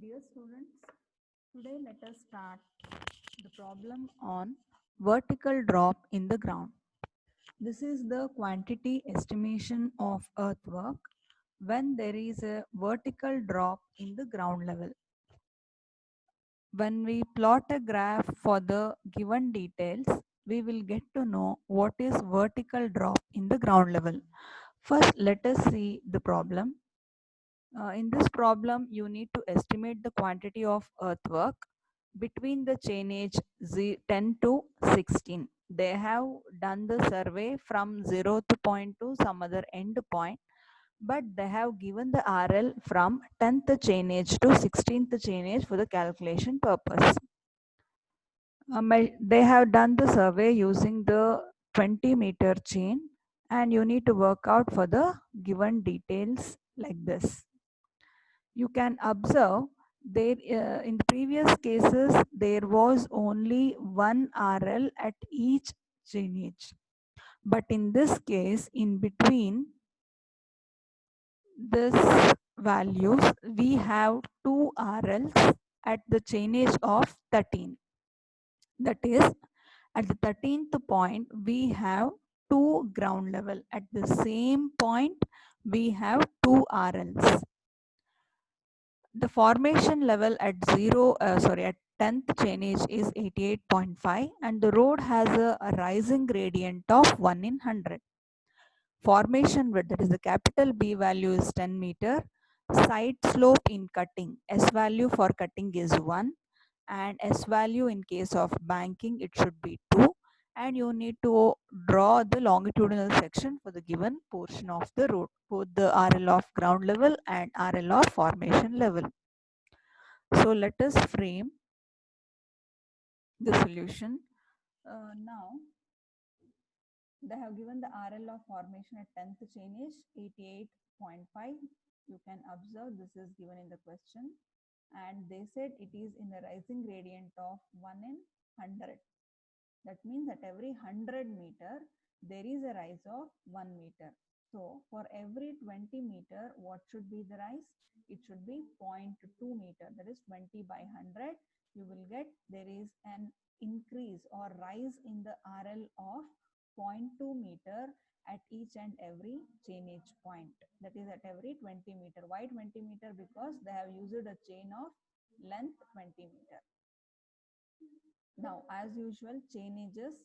Dear students, today let us start the problem on vertical drop in the ground. This is the quantity estimation of earthwork when there is a vertical drop in the ground level. When we plot a graph for the given details, we will get to know what is vertical drop in the ground level. First, let us see the problem. In this problem, you need to estimate the quantity of earthwork between the chain age 10 to 16. They have done the survey from 0th point to some other end point, but they have given the RL from 10th chain age to 16th chain age for the calculation purpose. They have done the survey using the 20-meter chain, and you need to work out for the given details like this. You can observe there in the previous cases there was only one RL at each chainage, but in this case in between this values we have two RLs at the chainage of 13. That is, at the 13th point we have two ground level. At the same point we have two RLs. The formation level at at 10th chainage is 88.5 and the road has a rising gradient of 1 in 100. Formation width, that is the capital B value, is 10 meter. Side slope in cutting, S value for cutting is 1 and S value in case of banking it should be 2, and you need to draw the longitudinal section for the given portion of the road, both the RL of ground level and RL of formation level. So let us frame the solution. Now they have given the RL of formation at 10th chainage 88.5. You can observe this is given in the question, and they said it is in a rising gradient of 1 in 100. That means at every 100 meter there is a rise of 1 meter. So for every 20 meter, what should be the rise? It should be 0.2 meter, that is 20 by 100. You will get there is an increase or rise in the RL of 0.2 meter at each and every chainage point. That is at every 20 meter. Why 20 meter? Because they have used a chain of length 20 meter. Now, as usual, chainages,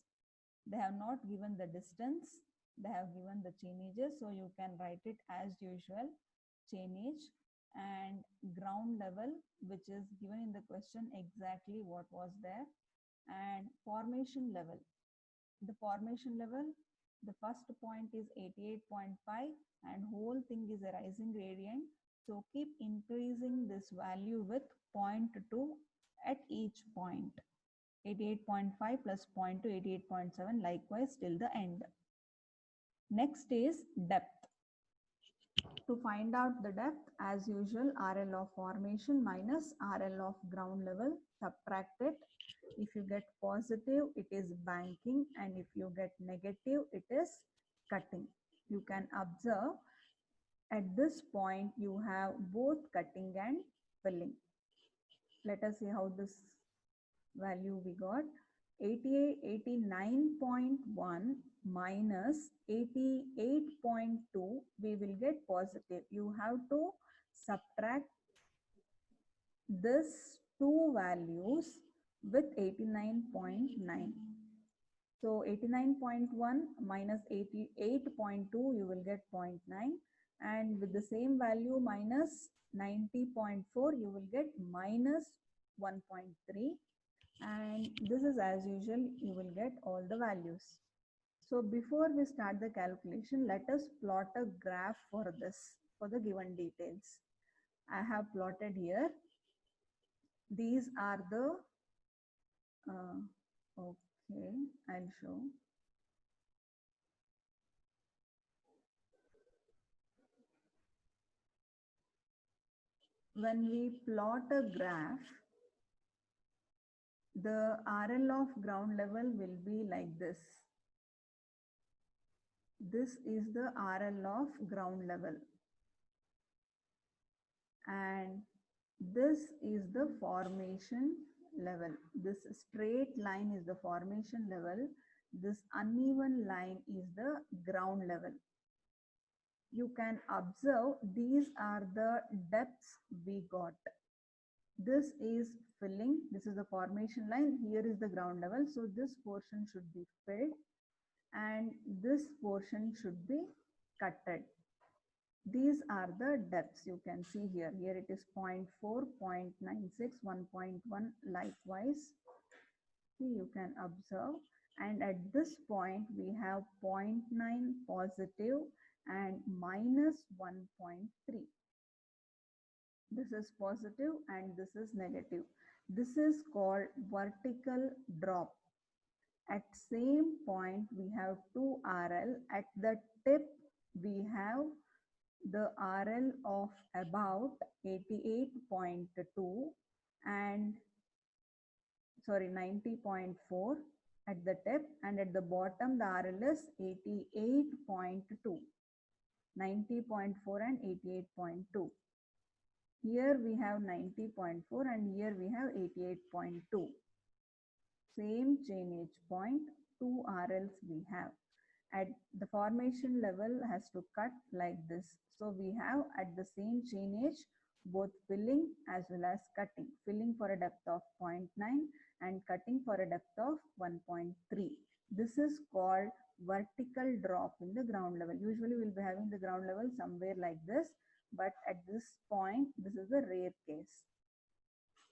they have not given the distance, they have given the chainages, so you can write it as usual, chainage, and ground level, which is given in the question exactly what was there, and formation level. The formation level, the first point is 88.5 and whole thing is a rising gradient. So keep increasing this value with 0.2 at each point. 88.5 plus 0.2, 88.7, likewise till the end. Next is depth. To find out the depth, as usual, RL of formation minus RL of ground level, subtract it. If you get positive, it is banking, and if you get negative, it is cutting. You can observe at this point you have both cutting and filling. Let us see how this value we got. 89.1 minus 88.2, we will get positive. You have to subtract this two values with 89.9. So 89.1 minus 88.2, you will get 0.9, and with the same value minus 90.4, you will get minus 1.3, and this is as usual, you will get all the values. So before we start the calculation, let us plot a graph for this, for the given details. I have plotted here. These are the, okay, I'll show. When we plot a graph, the RL of ground level will be like this. This is the RL of ground level. And This is the formation level. This straight line is the formation level. This uneven line is the ground level. You can observe these are the depths we got. This is filling. This is the formation line. Here is the ground level. So this portion should be filled and this portion should be cutted. These are the depths you can see here. Here it is 0.4, 0.96, 1.1 likewise. See, you can observe. And at this point, we have 0.9 positive and minus 1.3. This is positive and this is negative. This is called vertical drop. At same point, we have 2 RL. At the tip, we have the RL of about 88.2 and 90.4 at the tip, and at the bottom the RL is 88.2, 90.4 and 88.2. Here we have 90.4 and here we have 88.2. Same chainage point, 2 RLs we have. At the formation level has to cut like this. So we have at the same chainage both filling as well as cutting. Filling for a depth of 0.9 and cutting for a depth of 1.3. This is called vertical drop in the ground level. Usually we'll be having the ground level somewhere like this, but at this point, this is a rare case.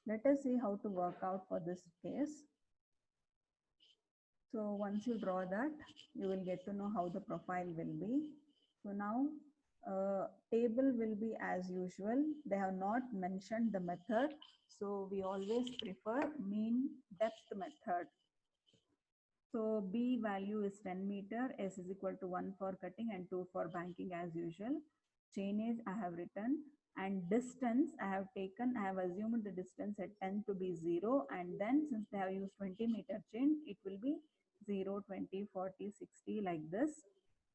Let us see how to work out for this case. So once you draw that, you will get to know how the profile will be. So now table will be as usual. They have not mentioned the method. So we always prefer mean depth method. So B value is 10 meter, S is equal to 1 for cutting and 2 for banking as usual. Chainage I have written, and distance I have assumed the distance at 10 to be 0, and then since they have used 20 meter chain, it will be 0, 20, 40, 60 like this.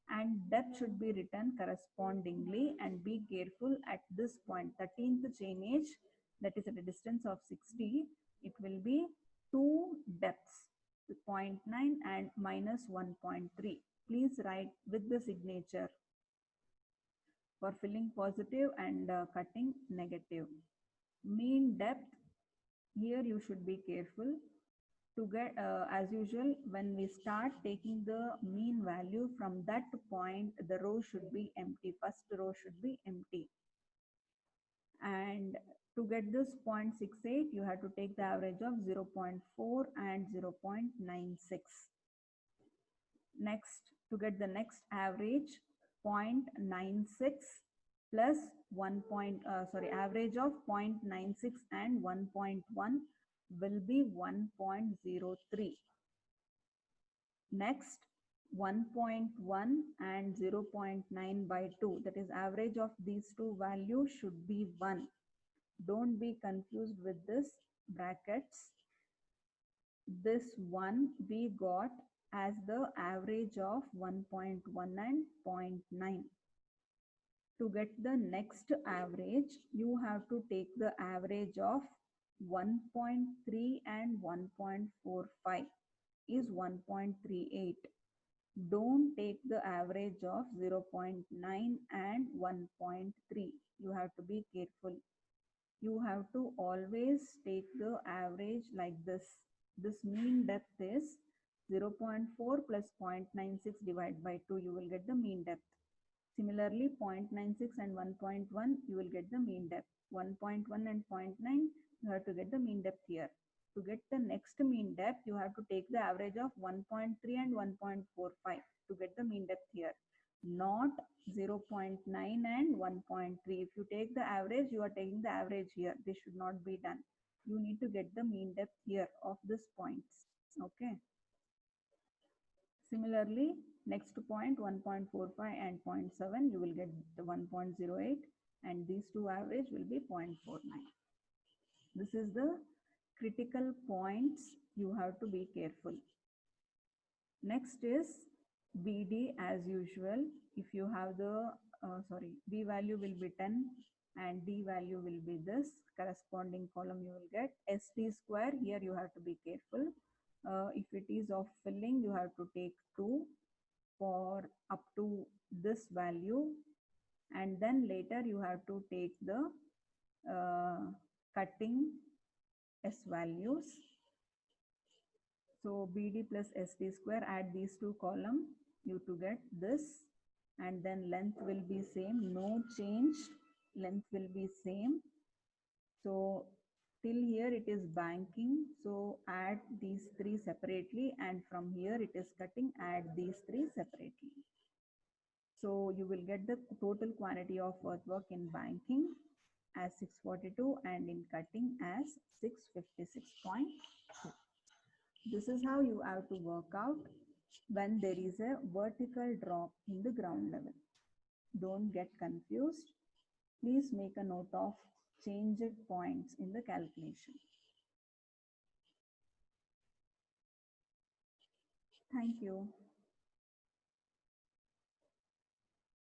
And depth should be written correspondingly, and be careful at this point, 13th chainage, that is at a distance of 60, it will be 2 depths, 0.9 and minus 1.3. Please write with the signature for filling positive and cutting negative. Mean depth, here you should be careful to get as usual. When we start taking the mean value, from that point the row should be empty. First row should be empty, and to get this 0.68 you have to take the average of 0.4 and 0.96. Next, to get the next average, 0.96 plus average of 0.96 and 1.1 will be 1.03. Next, 1.1 and 0.9 by 2, that is average of these two values should be 1. Don't be confused with this brackets. This 1 we got as the average of 1.1 and 0.9. To get the next average, you have to take the average of 1.3 and 1.45 is 1.38. Don't take the average of 0.9 and 1.3. You have to be careful. You have to always take the average like this. This mean depth is 0.4 plus 0.96 divided by 2. You will get the mean depth. Similarly, 0.96 and 1.1, you will get the mean depth. 1.1 and 0.9, you have to get the mean depth here. To get the next mean depth, you have to take the average of 1.3 and 1.45 to get the mean depth here. Not 0.9 and 1.3. If you take the average, you are taking the average here. This should not be done. You need to get the mean depth here of this points. Okay. Similarly, next point 1.45 and 0.7, you will get the 1.08, and these two average will be 0.49. This is the critical points you have to be careful. Next is BD as usual. If you have the B value will be 10, and D value will be this. Corresponding column you will get. ST square, here you have to be careful. If it is of filling, you have to take 2 for up to this value, and then later you have to take the cutting S values. So BD plus ST square, add these two columns, you to get this, and then length will be same, no change, length will be same. So till here it is banking, so add these three separately, and from here it is cutting, add these three separately. So you will get the total quantity of earthwork in banking as 642 and in cutting as 656.2. This is how you have to work out when there is a vertical drop in the ground level. Don't get confused. Please make a note of changed points in the calculation. Thank you.